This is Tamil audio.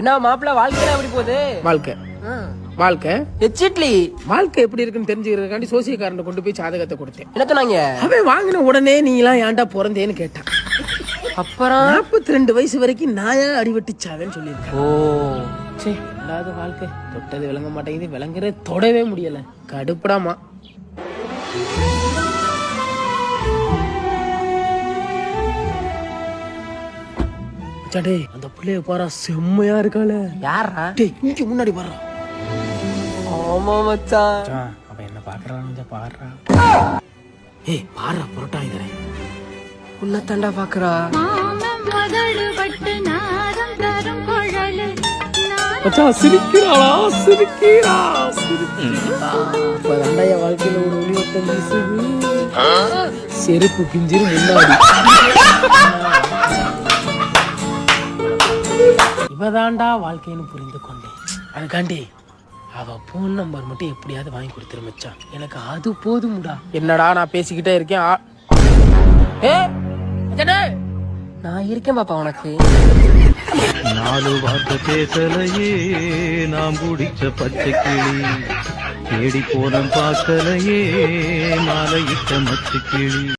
என்ன மாப்பிள்ள வாழ்க்கையில எப்படி போகுது? வாழ்க்கை வாழ்க்கை எச்சிட்லி வாழ்க்கை எப்படி இருக்குன்னு தெரிஞ்சுக்கிறதுக்காண்டி சோசியக்காரன் கொண்டு போய் ஜாதகத்தை கொடுத்தேன். என்ன சொன்னாங்க? அவன் வாங்கின உடனே நீ எல்லாம் ஏன்டா பிறந்தேன்னு கேட்டான். அப்புறம் 42 வயசு வரைக்கும் நாயா அடிவட்டுச்சாவேன்னு சொல்லியிருக்கேன். ஓ சே இல்லாத வாழ்க்கை, தொட்டது விளங்க மாட்டேங்குது, விளங்குறது தொடவே முடியல, கடுப்படாமா. டே அந்த பிள்ளைய பாரா, செம்மையா இருக்காளே. யாரா? டேய் இங்க முன்னாடி பாரு. ஆமா மச்சான். அவன் என்ன பாக்குறான்னு பாடுறா. ஏய் பாரு புரோட்டா இதே உன்ன தண்டா பாக்குறா. மச்சான் சிரிக்கிறாளா, சிரிக்கிறா சிரிக்கிறா. அப்பதாண்டா என் வாழ்க்கையில ஒரு ஒளி வட்டம் வீசுது. செருப்பு பிஞ்சிரு முன்னாடி. இவதாண்டா வாழ்க்கைன்னு புரிந்து கொண்டேன். அதுக்காண்டி அவ போன் நம்பர் மட்டும் எப்படியாவது வாங்கி கொடுத்துரு மச்சான், எனக்கு அது போதும்டா. என்னடா நான் பேசிக்கிட்டே இருக்கேன். நான் இருக்கேன் பாப்பா உனக்கு. 4 வார்த்தை பேசலையே நாம் குடிச்ச பச்சை கிளி, தேடி போன பார்க்கலையே மாலையிட்ட மச்சு கிளி.